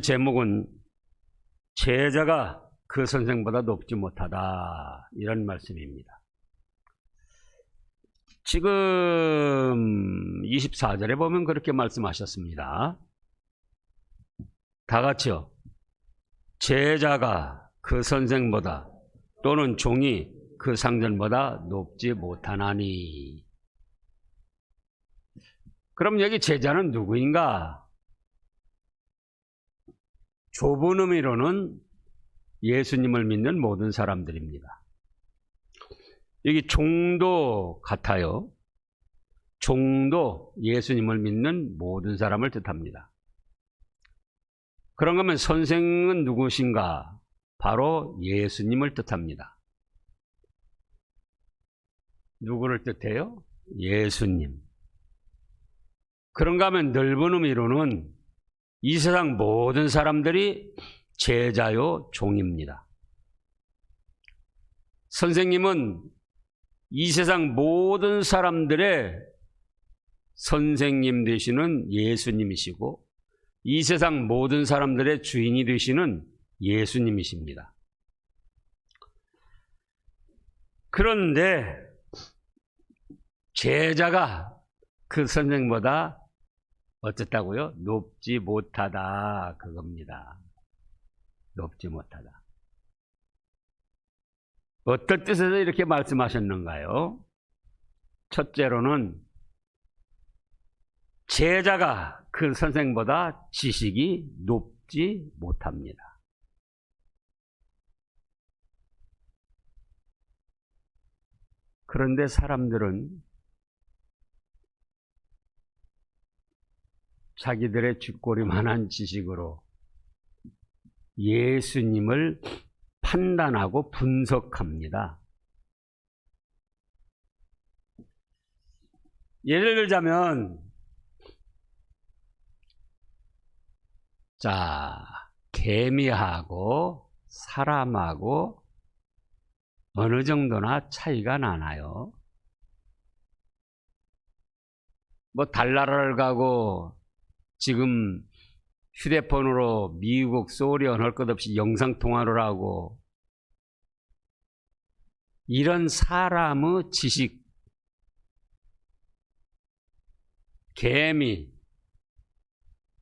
제목은 제자가 그 선생보다 높지 못하다, 이런 말씀입니다. 지금 24절에 보면 그렇게 말씀하셨습니다. 다 같이요. 제자가 그 선생보다 또는 종이 그 상전보다 높지 못하나니. 그럼 여기 제자는 누구인가? 좁은 의미로는 예수님을 믿는 모든 사람들입니다. 여기 종도 같아요. 종도 예수님을 믿는 모든 사람을 뜻합니다. 그런가 하면 선생은 누구신가? 바로 예수님을 뜻합니다. 누구를 뜻해요? 예수님. 그런가 하면 넓은 의미로는 이 세상 모든 사람들이 제자요 종입니다. 선생님은 이 세상 모든 사람들의 선생님 되시는 예수님이시고 이 세상 모든 사람들의 주인이 되시는 예수님이십니다. 그런데 제자가 그 선생보다 어쨌다고요? 높지 못하다, 그겁니다. 높지 못하다. 어떤 뜻에서 이렇게 말씀하셨는가요? 첫째로는 제자가 그 선생보다 지식이 높지 못합니다. 그런데 사람들은 자기들의 쥐꼬리만한 지식으로 예수님을 판단하고 분석합니다. 예를 들자면, 개미하고 사람하고 어느 정도나 차이가 나나요? 달나라를 가고 지금 휴대폰으로 미국, 소련 할 것 없이 영상통화를 하고, 이런 사람의 지식,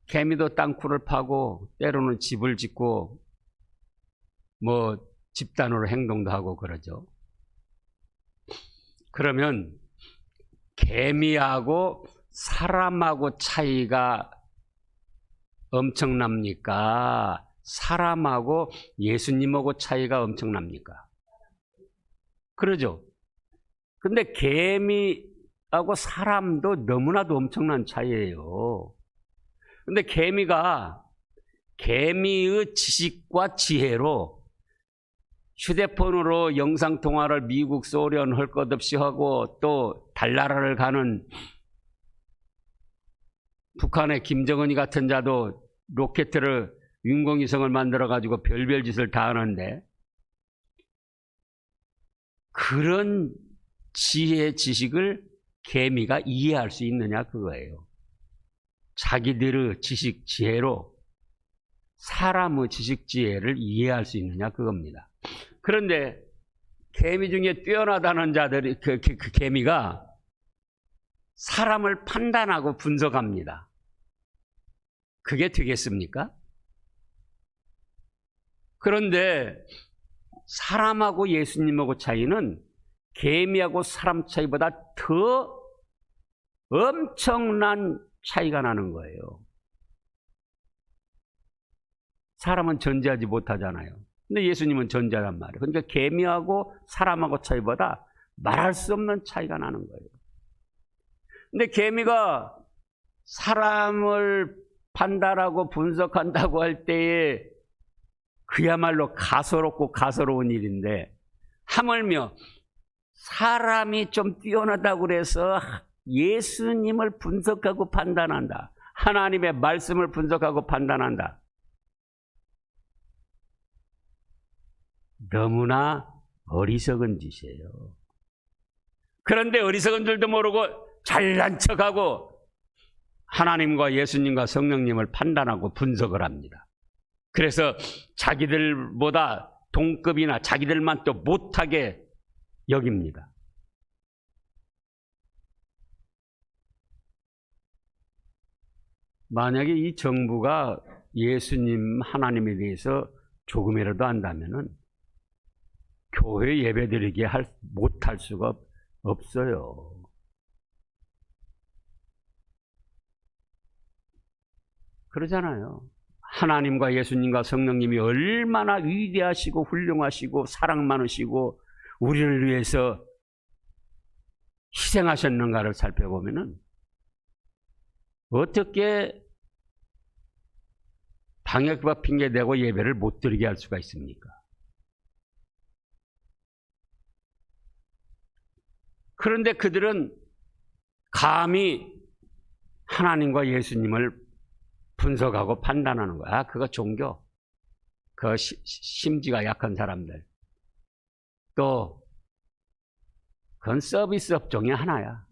개미도 땅굴을 파고 때로는 집을 짓고 집단으로 행동도 하고 그러죠. 그러면 개미하고 사람하고 차이가 엄청납니까? 사람하고 예수님하고 차이가 엄청납니까? 그러죠. 근데 개미하고 사람도 너무나도 엄청난 차이예요. 근데 개미의 지식과 지혜로 휴대폰으로 영상통화를 미국, 소련 할 것 없이 하고 또 달나라를 가는 북한의 김정은이 같은 자도 로켓을, 인공위성을 만들어가지고 별별 짓을 다 하는데, 그런 지혜, 지식을 개미가 이해할 수 있느냐, 그거예요. 자기들의 지식, 지혜로 사람의 지식, 지혜를 이해할 수 있느냐, 그겁니다. 그런데 개미 중에 뛰어나다는 자들이, 그 개미가 사람을 판단하고 분석합니다. 그게 되겠습니까? 그런데 사람하고 예수님하고 차이는 개미하고 사람 차이보다 더 엄청난 차이가 나는 거예요. 사람은 존재하지 못하잖아요. 근데 예수님은 존재란 말이에요. 그러니까 개미하고 사람하고 차이보다 말할 수 없는 차이가 나는 거예요. 근데 개미가 사람을 판단하고 분석한다고 할 때에 그야말로 가소롭고 가소로운 일인데, 하물며 사람이 좀 뛰어나다고 그래서 예수님을 분석하고 판단한다, 하나님의 말씀을 분석하고 판단한다, 너무나 어리석은 짓이에요. 그런데 어리석은 줄도 모르고 잘난 척하고 하나님과 예수님과 성령님을 판단하고 분석을 합니다. 그래서 자기들보다 동급이나 자기들만 또 못하게 여깁니다. 만약에 이 정부가 예수님 하나님에 대해서 조금이라도 안다면은 교회 예배드리게 못할 수가 없어요. 그러잖아요. 하나님과 예수님과 성령님이 얼마나 위대하시고 훌륭하시고 사랑 많으시고 우리를 위해서 희생하셨는가를 살펴보면은 어떻게 방역법 핑계대고 예배를 못 드리게 할 수가 있습니까? 그런데 그들은 감히 하나님과 예수님을 분석하고 판단하는 거야. 그거 종교. 그 심지가 약한 사람들. 또 그건 서비스 업종의 하나야.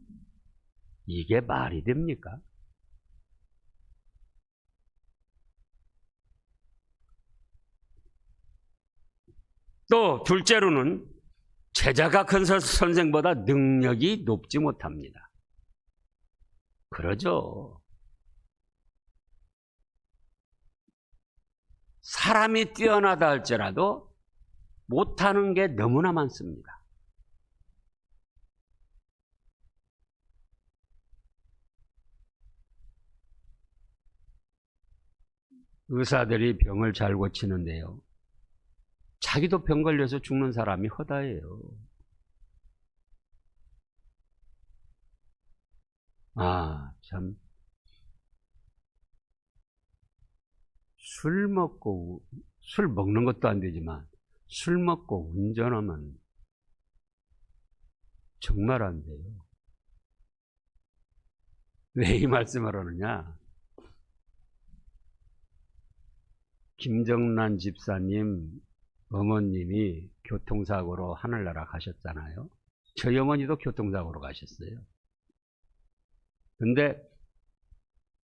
이게 말이 됩니까? 또 둘째로는 제자가 큰 선생보다 능력이 높지 못합니다. 그러죠. 사람이 뛰어나다 할지라도 못하는 게 너무나 많습니다. 의사들이 병을 잘 고치는데요. 자기도 병 걸려서 죽는 사람이 허다해요. 참. 술 먹는 것도 안 되지만 술 먹고 운전하면 정말 안 돼요. 왜 이 말씀을 하느냐? 김정란 집사님 어머님이 교통사고로 하늘나라 가셨잖아요. 저희 어머니도 교통사고로 가셨어요. 근데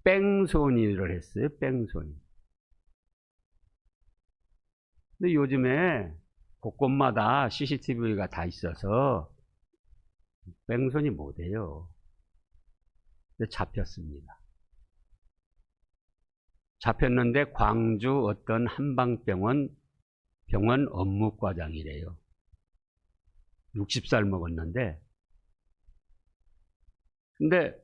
뺑소니를 했어요. 뺑소니. 근데 요즘에 곳곳마다 CCTV가 다 있어서 뺑소니 못해요. 근데 잡혔습니다. 잡혔는데 광주 어떤 한방병원 업무과장이래요. 60살 먹었는데, 근데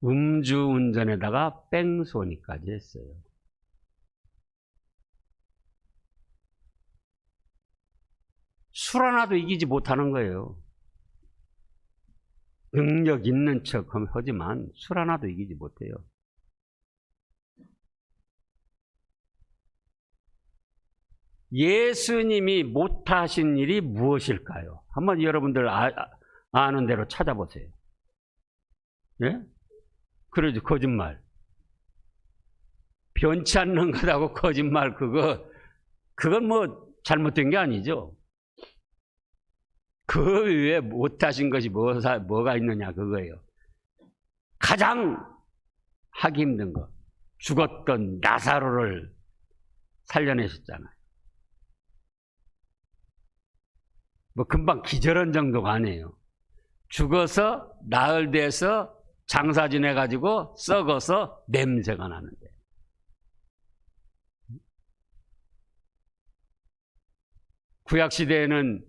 음주운전에다가 뺑소니까지 했어요. 술 하나도 이기지 못하는 거예요. 능력 있는 척 하지만 술 하나도 이기지 못해요. 예수님이 못하신 일이 무엇일까요? 한번 여러분들 아는 대로 찾아보세요. 예? 그러죠. 거짓말. 변치 않는 것하고 거짓말, 그건 뭐 잘못된 게 아니죠. 그 위에 못하신 것이 뭐가 있느냐, 그거예요. 가장 하기 힘든 거. 죽었던 나사로를 살려내셨잖아요. 뭐 금방 기절한 정도가 아니에요. 죽어서 나흘 돼서 장사 지내가지고 썩어서 냄새가 나는데. 구약시대에는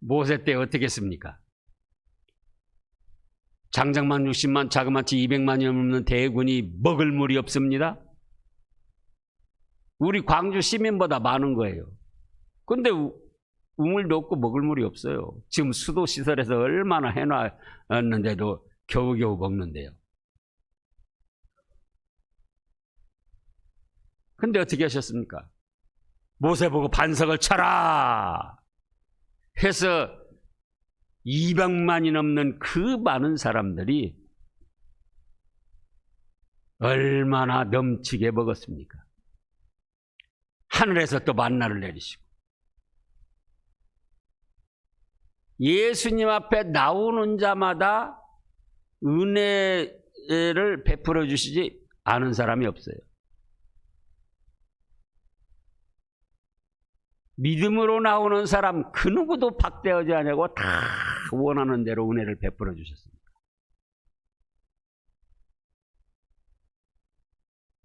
모세 때 어떻게 했습니까? 장작만 60만, 자그마치 200만이 넘는 대군이 먹을 물이 없습니다. 우리 광주 시민보다 많은 거예요. 근데 우물도 없고 먹을 물이 없어요. 지금 수도시설에서 얼마나 해놨는데도 겨우겨우 먹는데요. 근데 어떻게 하셨습니까? 모세 보고 반석을 쳐라 해서 200만이 넘는 그 많은 사람들이 얼마나 넘치게 먹었습니까? 하늘에서 또 만나를 내리시고 예수님 앞에 나오는 자마다 은혜 은혜를 베풀어 주시지 않은 사람이 없어요. 믿음으로 나오는 사람 그 누구도 박대하지 않고 다 원하는 대로 은혜를 베풀어 주셨습니다.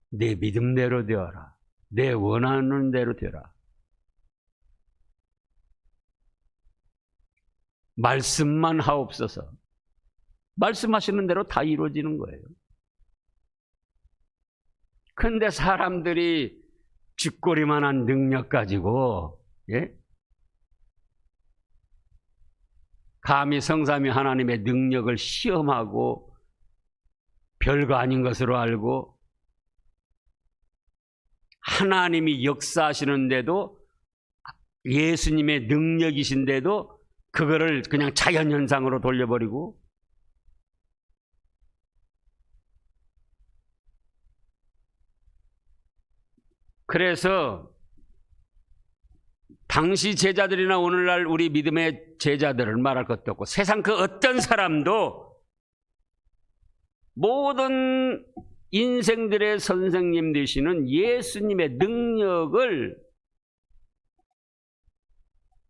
내 믿음대로 되어라. 내 원하는 대로 되어라. 말씀만 하옵소서. 말씀하시는 대로 다 이루어지는 거예요. 그런데 사람들이 쥐꼬리만한 능력 가지고 감히 성삼위 하나님의 능력을 시험하고 별거 아닌 것으로 알고 하나님이 역사하시는데도 예수님의 능력이신데도 그거를 그냥 자연현상으로 돌려버리고 그래서 당시 제자들이나 오늘날 우리 믿음의 제자들을 말할 것도 없고 세상 그 어떤 사람도 모든 인생들의 선생님 되시는 예수님의 능력을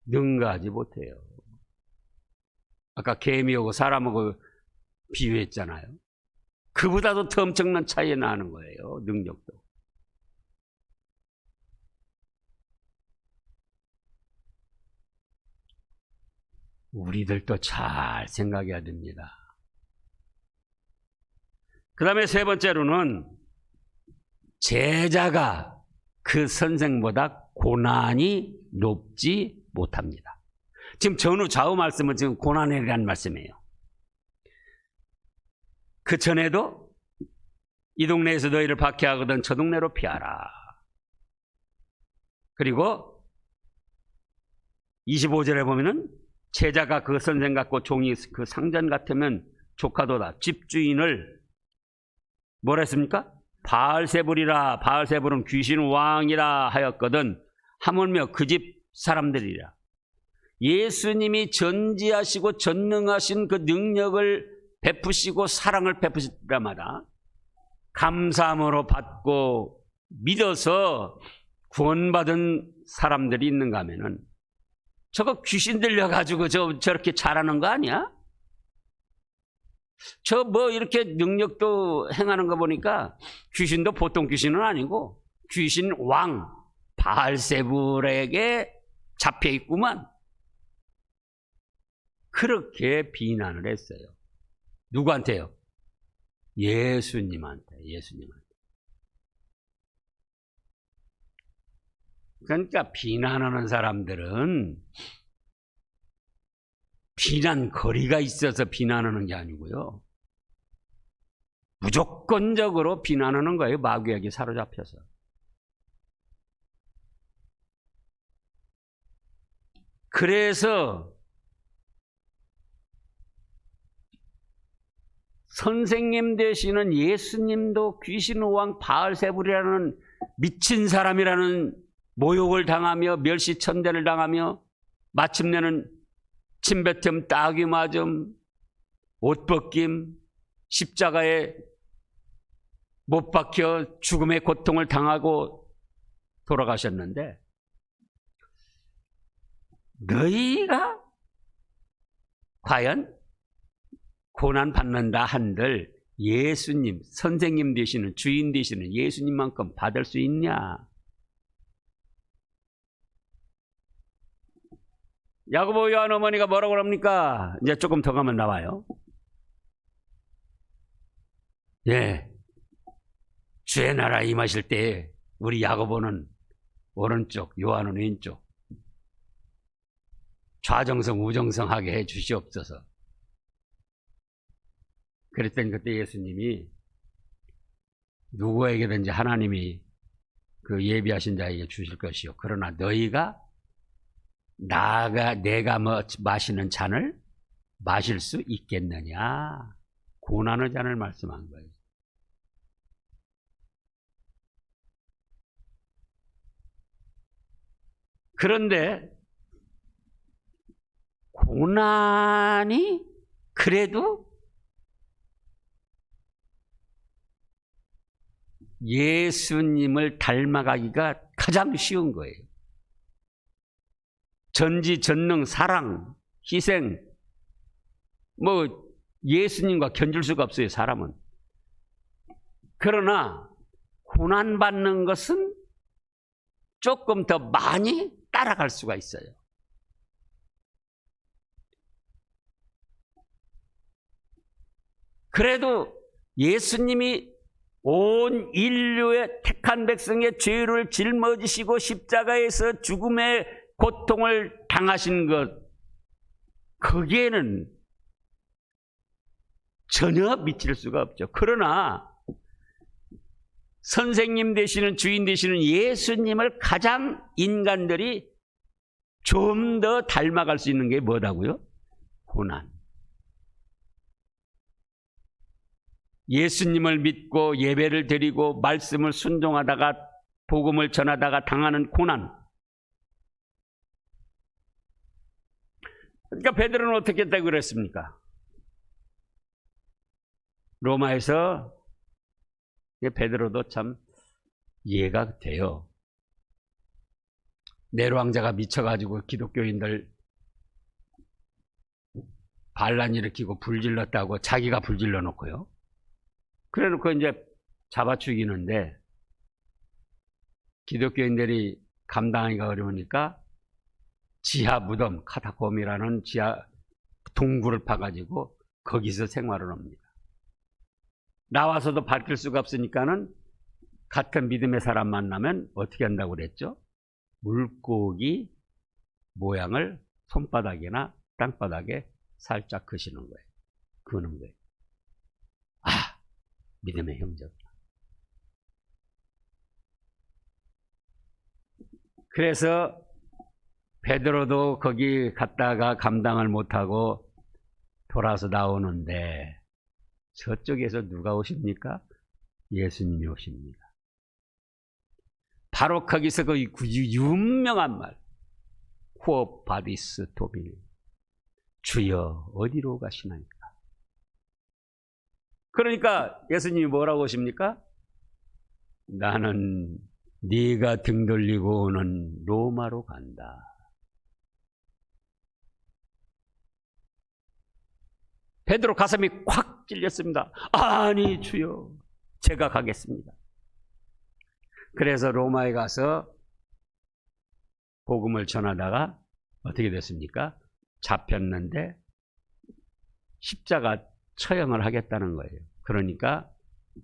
능가하지 못해요. 아까 개미하고 사람하고 비유했잖아요. 그보다도 더 엄청난 차이가 나는 거예요. 능력도. 우리들도 잘 생각해야 됩니다. 그 다음에 세 번째로는 제자가 그 선생보다 고난이 높지 못합니다. 지금 전후 좌우 말씀은 지금 고난에 대한 말씀이에요. 그 전에도 이 동네에서 너희를 박해하거든 저 동네로 피하라. 그리고 25절에 보면은 제자가 그 선생 같고 종이 그 상전 같으면 조카도다. 집주인을 뭐라 했습니까? 바알세불이라. 바알세불은 귀신 왕이라 하였거든 하물며 그 집 사람들이라. 예수님이 전지하시고 전능하신 그 능력을 베푸시고 사랑을 베푸실 때마다 감사함으로 받고 믿어서 구원받은 사람들이 있는가 하면은 저거 귀신 들려가지고 저렇게 잘하는 거 아니야? 저 뭐 이렇게 능력도 행하는 거 보니까 귀신도 보통 귀신은 아니고 귀신 왕 바알세불에게 잡혀 있구만. 그렇게 비난을 했어요. 누구한테요? 예수님한테. 그러니까 비난하는 사람들은 비난거리가 있어서 비난하는 게 아니고요. 무조건적으로 비난하는 거예요. 마귀에게 사로잡혀서. 그래서 선생님 되시는 예수님도 귀신왕 바알세불이라는 미친 사람이라는 모욕을 당하며 멸시천대를 당하며 마침내는 침뱉음, 따귀 맞음, 옷 벗김, 십자가에 못 박혀 죽음의 고통을 당하고 돌아가셨는데 너희가 과연 고난받는다 한들 예수님, 선생님 되시는 주인 되시는 예수님만큼 받을 수 있냐? 야고보 요한 어머니가 뭐라고 그럽니까? 이제 조금 더 가면 나와요. 예, 주의 나라 임하실 때 우리 야고보는 오른쪽, 요한은 왼쪽 좌정성 우정성하게 해 주시옵소서. 그랬더니 그때 예수님이 누구에게든지 하나님이 그 예비하신 자에게 주실 것이요 그러나 너희가 내가 마시는 잔을 마실 수 있겠느냐? 고난의 잔을 말씀한 거예요. 그런데 고난이 그래도 예수님을 닮아가기가 가장 쉬운 거예요. 전지전능, 사랑, 희생, 예수님과 견줄 수가 없어요, 사람은. 그러나 고난받는 것은 조금 더 많이 따라갈 수가 있어요. 그래도 예수님이 온 인류의 택한 백성의 죄를 짊어지시고 십자가에서 죽음의 고통을 당하신 것, 거기에는 전혀 미칠 수가 없죠. 그러나 선생님 되시는, 주인 되시는 예수님을 가장 인간들이 좀 더 닮아갈 수 있는 게 뭐다고요? 고난. 예수님을 믿고 예배를 드리고 말씀을 순종하다가 복음을 전하다가 당하는 고난. 그러니까 베드로는 어떻게 했다고 그랬습니까? 로마에서 베드로도 참 이해가 돼요. 네로 왕자가 미쳐가지고 기독교인들 반란 일으키고 불질렀다고 자기가 불질러 놓고요. 그래 놓고 이제 잡아 죽이는데 기독교인들이 감당하기가 어려우니까 지하 무덤, 카타콤이라는 지하 동굴을 파가지고 거기서 생활을 합니다. 나와서도 밝힐 수가 없으니까는 같은 믿음의 사람 만나면 어떻게 한다고 그랬죠? 물고기 모양을 손바닥이나 땅바닥에 살짝 그시는 거예요. 그는 거예요. 아, 믿음의 형제구나. 그래서 베드로도 거기 갔다가 감당을 못하고 돌아서 나오는데 저쪽에서 누가 오십니까? 예수님이 오십니다. 바로 거기서 그 유명한 말, 후어 바디스 도빌, 주여 어디로 가시나이까? 그러니까 예수님이 뭐라고 하십니까? 나는 네가 등 돌리고 오는 로마로 간다. 베드로 가슴이 콱 찔렸습니다. 아니 주여, 제가 가겠습니다. 그래서 로마에 가서 복음을 전하다가 어떻게 됐습니까? 잡혔는데 십자가 처형을 하겠다는 거예요. 그러니까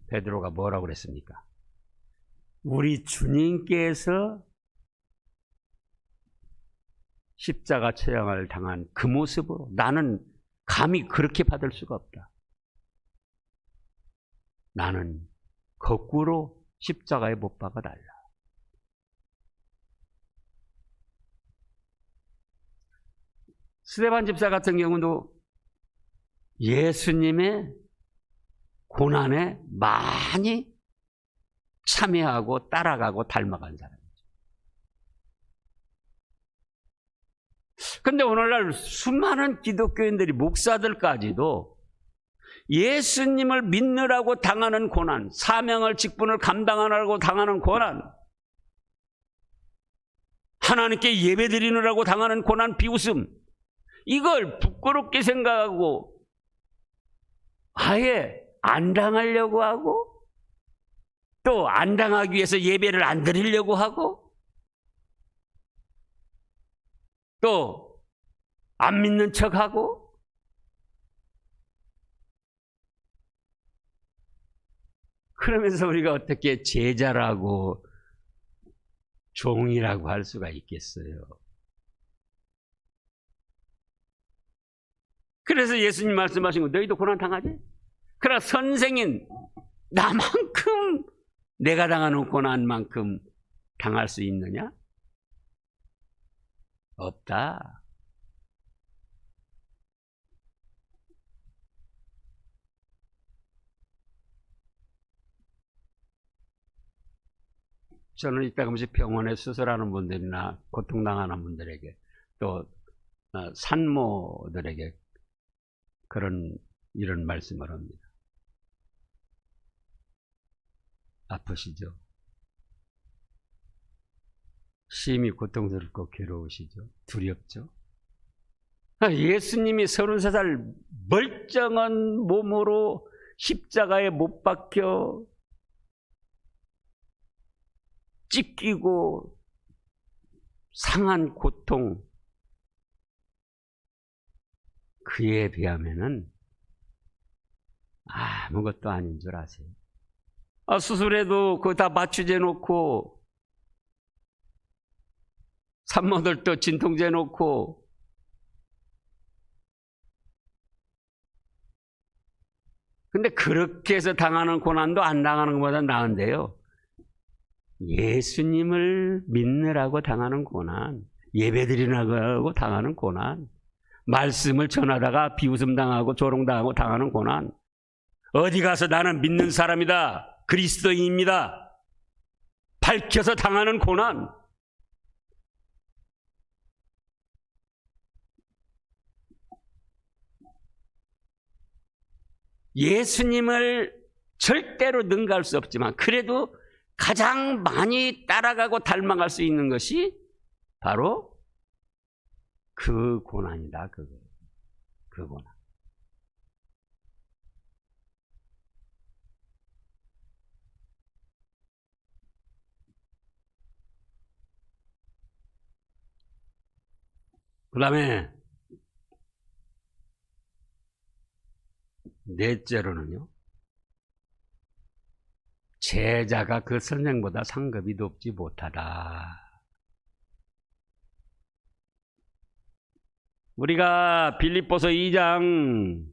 베드로가 뭐라고 그랬습니까? 우리 주님께서 십자가 처형을 당한 그 모습으로 나는 감히 그렇게 받을 수가 없다. 나는 거꾸로 십자가에 못 박아달라. 스데반 집사 같은 경우도 예수님의 고난에 많이 참여하고 따라가고 닮아간 사람이죠. 그런데 오늘날 수많은 기독교인들이, 목사들까지도 예수님을 믿느라고 당하는 고난, 사명을, 직분을 감당하느라고 당하는 고난, 하나님께 예배드리느라고 당하는 고난, 비웃음, 이걸 부끄럽게 생각하고 아예 안 당하려고 하고 또 안 당하기 위해서 예배를 안 드리려고 하고 또 안 믿는 척하고 그러면서 우리가 어떻게 제자라고 종이라고 할 수가 있겠어요? 그래서 예수님 말씀하신 거, 너희도 고난 당하지? 그러나 선생인 나만큼 내가 당하는 고난만큼 당할 수 있느냐? 없다. 저는 이따금씩 병원에 수술하는 분들이나 고통당하는 분들에게 또 산모들에게 이런 말씀을 합니다. 아프시죠? 심히 고통스럽고 괴로우시죠? 두렵죠? 예수님이 33살 멀쩡한 몸으로 십자가에 못 박혀 찢기고 상한 고통, 그에 비하면은 아무것도 아닌 줄 아세요? 수술해도 그거 다 마취제 놓고 산모들도 진통제 놓고 근데 그렇게 해서 당하는 고난도 안 당하는 것보다 나은데요. 예수님을 믿느라고 당하는 고난, 예배드리라고 당하는 고난, 말씀을 전하다가 비웃음 당하고 조롱당하고 당하는 고난, 어디 가서 나는 믿는 사람이다, 그리스도인입니다, 밝혀서 당하는 고난, 예수님을 절대로 능가할 수 없지만 그래도 가장 많이 따라가고 닮아갈 수 있는 것이 바로 그 고난이다. 그 고난. 그 다음에 넷째로는요, 제자가 그 선생보다 상급이 높지 못하다. 우리가 빌립보서 2장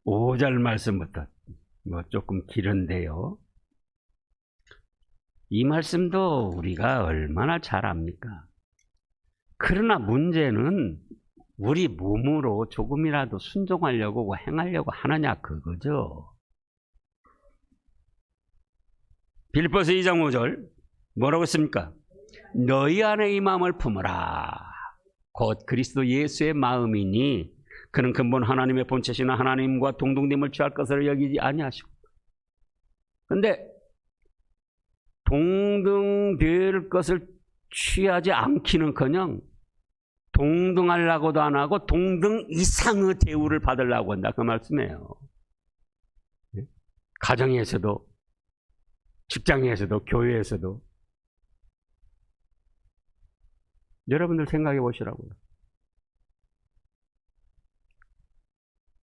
5절 말씀부터 조금 길은데요. 이 말씀도 우리가 얼마나 잘 압니까? 그러나 문제는 우리 몸으로 조금이라도 순종하려고 행하려고 하느냐 그거죠. 빌립보서 2장 5절 뭐라고 했습니까? 너희 안에 이 마음을 품으라. 곧 그리스도 예수의 마음이니 그는 근본 하나님의 본체시나 하나님과 동등됨을 취할 것으로 여기지 아니하시고. 근데 동등될 것을 취하지 않기는커녕 동등하려고도 안 하고 동등 이상의 대우를 받으려고 한다 그 말씀이에요. 가정에서도 직장에서도 교회에서도. 여러분들 생각해 보시라고요.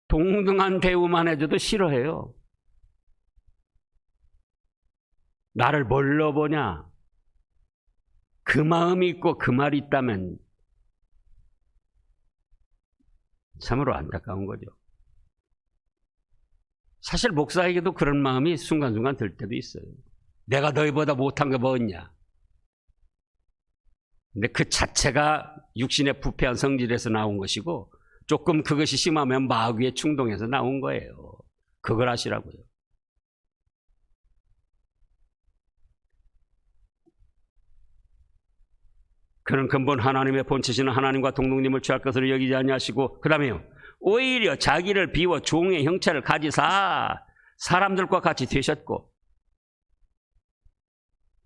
동등한 대우만 해줘도 싫어해요. 나를 뭘로 보냐? 그 마음이 있고 그 말이 있다면 참으로 안타까운 거죠. 사실 목사에게도 그런 마음이 순간순간 들 때도 있어요. 내가 너희보다 못한 게 뭐였냐? 근데 그 자체가 육신의 부패한 성질에서 나온 것이고 조금 그것이 심하면 마귀의 충동에서 나온 거예요. 그걸 아시라고요. 그는 근본 하나님의 본체시는 하나님과 동등됨을 취할 것으로 여기지 아니하시고 그 다음에요. 오히려 자기를 비워 종의 형체를 가지사 사람들과 같이 되셨고.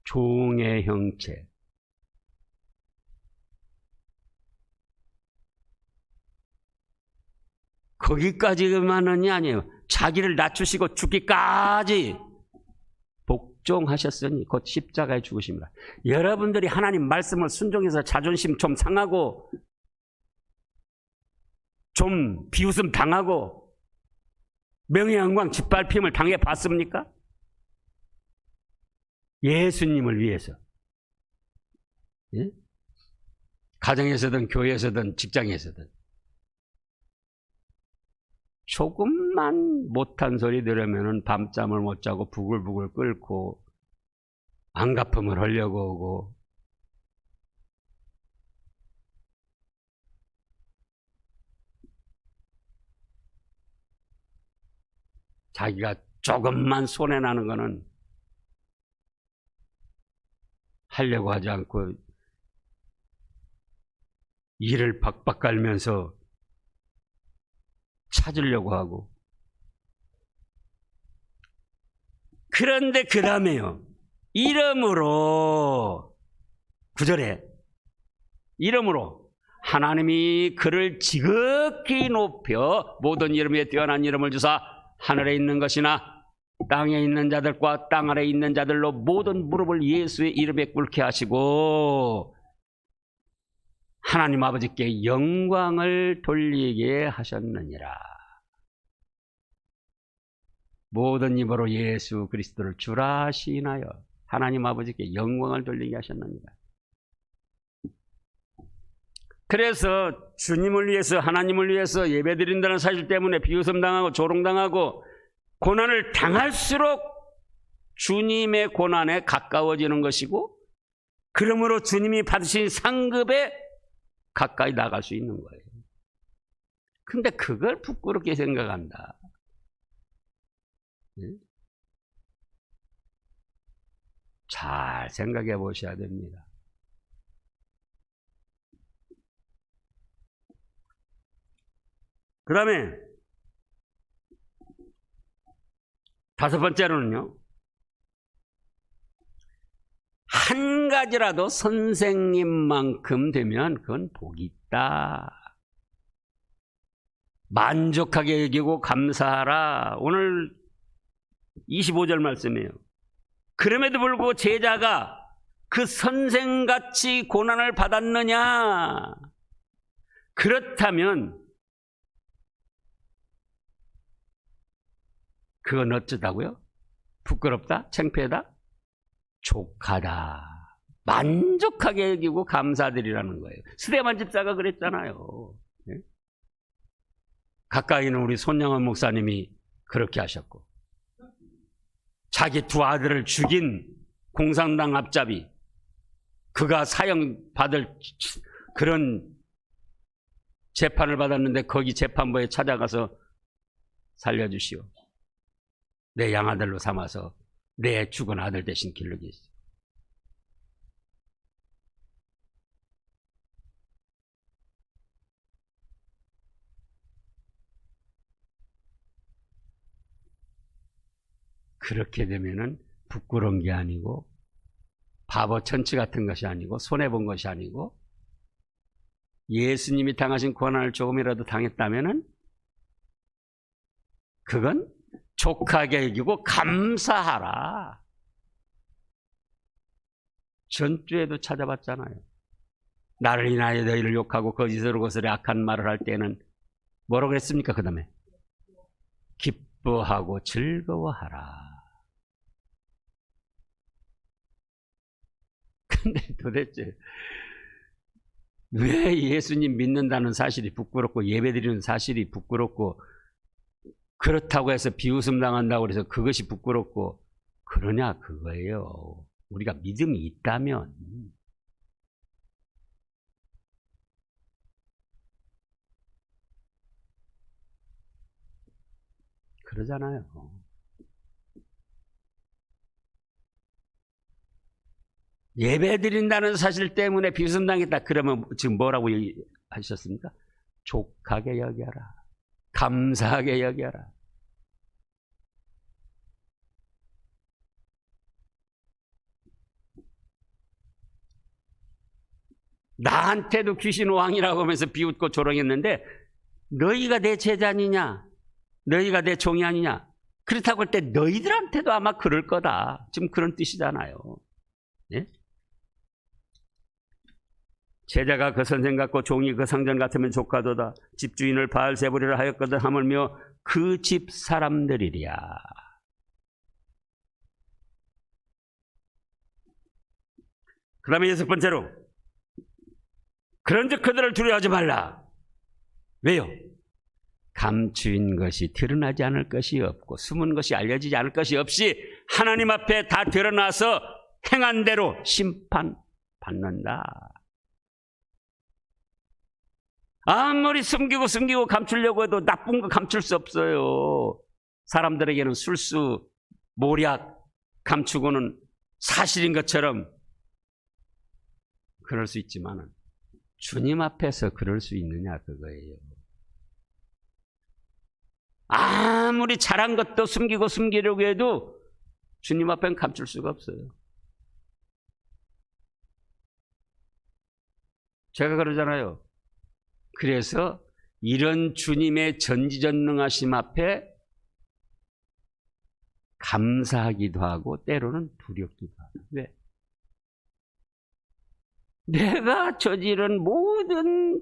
종의 형체. 거기까지만은이 아니에요. 자기를 낮추시고 죽기까지 복종하셨으니 곧 십자가에 죽으십니다. 여러분들이 하나님 말씀을 순종해서 자존심 좀 상하고 좀 비웃음 당하고 명예영광 짓밟힘을 당해봤습니까? 예수님을 위해서. 예? 가정에서든 교회에서든 직장에서든 조금만 못한 소리 들으면 밤잠을 못 자고 부글부글 끓고 안갚음을 하려고 오고 자기가 조금만 손해나는 거는 하려고 하지 않고 이를 박박 갈면서 찾으려고 하고. 그런데 그 다음에요. 이러므로 9절에 이러므로 하나님이 그를 지극히 높여 모든 이름 위에 뛰어난 이름을 주사 하늘에 있는 것이나 땅에 있는 자들과 땅 아래에 있는 자들로 모든 무릎을 예수의 이름에 꿇게 하시고 하나님 아버지께 영광을 돌리게 하셨느니라. 모든 입으로 예수 그리스도를 주라 시인하여 하나님 아버지께 영광을 돌리게 하셨느니라. 그래서 주님을 위해서, 하나님을 위해서 예배드린다는 사실 때문에 비웃음당하고 조롱당하고 고난을 당할수록 주님의 고난에 가까워지는 것이고, 그러므로 주님이 받으신 상급에 가까이 나갈 수 있는 거예요. 근데 그걸 부끄럽게 생각한다. 잘 생각해 보셔야 됩니다. 그 다음에 5번째로는요, 한 가지라도 선생님만큼 되면 그건 복이 있다. 만족하게 여기고 감사하라. 오늘 25절 말씀이에요. 그럼에도 불구하고 제자가 그 선생같이 고난을 받았느냐? 그렇다면 그건 어쩌다고요? 부끄럽다? 창피하다? 족하다. 만족하게 여기고 감사드리라는 거예요. 스데반 집사가 그랬잖아요. 네? 가까이 있는 우리 손영원 목사님이 그렇게 하셨고, 자기 2 아들을 죽인 공산당 앞잡이, 그가 사형받을 그런 재판을 받았는데 거기 재판부에 찾아가서 살려주시오. 내 양아들로 삼아서 내 죽은 아들 대신 길러주시오. 그렇게 되면은 부끄러운 게 아니고 바보 천치 같은 것이 아니고 손해본 것이 아니고 예수님이 당하신 고난을 조금이라도 당했다면은 그건 족하게 여기고 감사하라. 전주에도 찾아봤잖아요. 나를 인하여 너희를 욕하고 거짓으로 거스려 악한 말을 할 때는 뭐라고 그랬습니까? 그 다음에 기뻐하고 즐거워하라. 근데 도대체 왜 예수님 믿는다는 사실이 부끄럽고 예배드리는 사실이 부끄럽고 그렇다고 해서 비웃음 당한다고 해서 그것이 부끄럽고 그러냐 그거예요. 우리가 믿음이 있다면 그러잖아요. 예배 드린다는 사실 때문에 비웃음 당했다. 그러면 지금 뭐라고 하셨습니까? 족하게 여겨라. 감사하게 여겨라. 나한테도 귀신 왕이라고 하면서 비웃고 조롱했는데 너희가 내 제자니냐? 너희가 내 종이 아니냐? 그렇다고 할 때 너희들한테도 아마 그럴 거다. 지금 그런 뜻이잖아요. 네? 제자가 그 선생 같고 종이 그 상전 같으면 족하도다. 집주인을 바알세불이라 하였거든 하물며 그 집 사람들이랴. 그 다음에 6번째로 그런즉 그들을 두려워하지 말라. 왜요? 감추인 것이 드러나지 않을 것이 없고 숨은 것이 알려지지 않을 것이 없이 하나님 앞에 다 드러나서 행한 대로 심판받는다. 아무리 숨기고 감추려고 해도 나쁜 거 감출 수 없어요. 사람들에게는 술수, 모략, 감추고는 사실인 것처럼 그럴 수 있지만 주님 앞에서 그럴 수 있느냐 그거예요. 아무리 잘한 것도 숨기고 숨기려고 해도 주님 앞엔 감출 수가 없어요. 제가 그러잖아요. 그래서 이런 주님의 전지전능하심 앞에 감사하기도 하고 때로는 두렵기도 하고. 왜? 내가 저지른 모든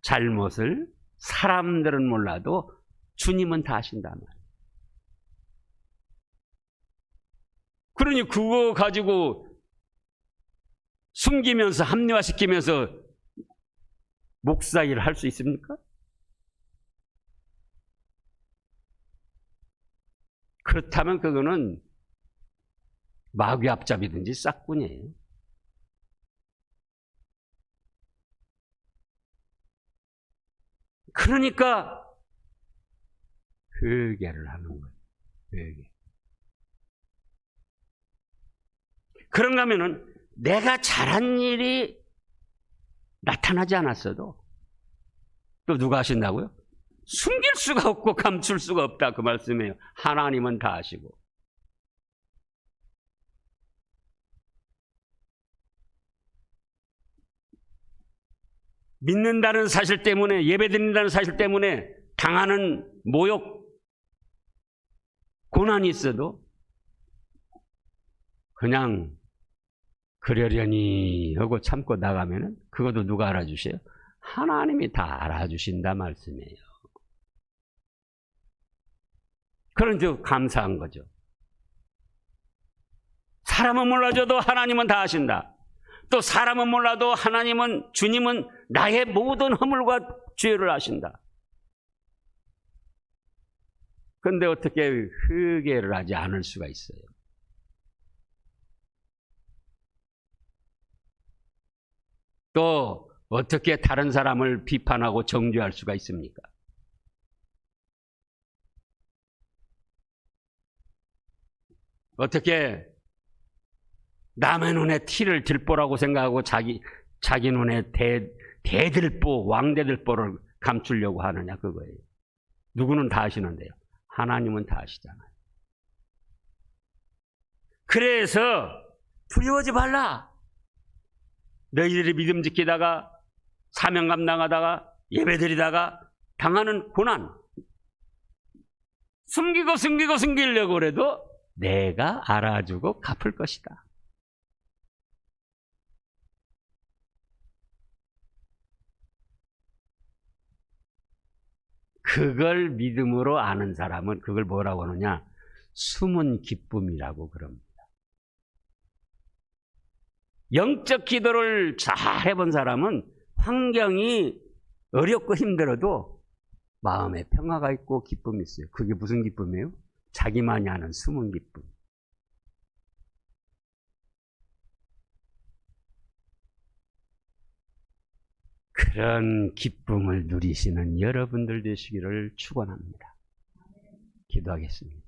잘못을 사람들은 몰라도 주님은 다 아신단 말이에요. 그러니 그거 가지고 숨기면서 합리화시키면서 목사 일을 할 수 있습니까? 그렇다면 그거는 마귀 앞잡이든지 싹군이에요. 그러니까 회개를 하는 거예요. 회개. 그런가 하면은 내가 잘한 일이 나타나지 않았어도 또 누가 하신다고요? 숨길 수가 없고 감출 수가 없다 그 말씀이에요. 하나님은 다 아시고. 믿는다는 사실 때문에, 예배드린다는 사실 때문에 당하는 모욕, 고난이 있어도 그냥 그러려니 하고 참고 나가면은 그것도 누가 알아주세요? 하나님이 다 알아주신다 말씀이에요. 그런데 감사한 거죠. 사람은 몰라줘도 하나님은 다 아신다. 또 사람은 몰라도 하나님은, 주님은 나의 모든 허물과 죄를 아신다. 그런데 어떻게 회개를 하지 않을 수가 있어요? 또 어떻게 다른 사람을 비판하고 정죄할 수가 있습니까? 어떻게 남의 눈에 티를 들보라고 생각하고 자기 눈에 대들보, 왕대들보를 감추려고 하느냐 그거예요. 누구는 다 아시는데요. 하나님은 다 아시잖아요. 그래서 두려워하지 말라. 너희들이 믿음 지키다가 사명 감당하다가 예배드리다가 당하는 고난, 숨기려고 해도 내가 알아주고 갚을 것이다. 그걸 믿음으로 아는 사람은 그걸 뭐라고 하느냐? 숨은 기쁨이라고 그럽니다. 영적 기도를 잘 해본 사람은 환경이 어렵고 힘들어도 마음에 평화가 있고 기쁨이 있어요. 그게 무슨 기쁨이에요? 자기만이 아는 숨은 기쁨. 그런 기쁨을 누리시는 여러분들 되시기를 축원합니다. 기도하겠습니다.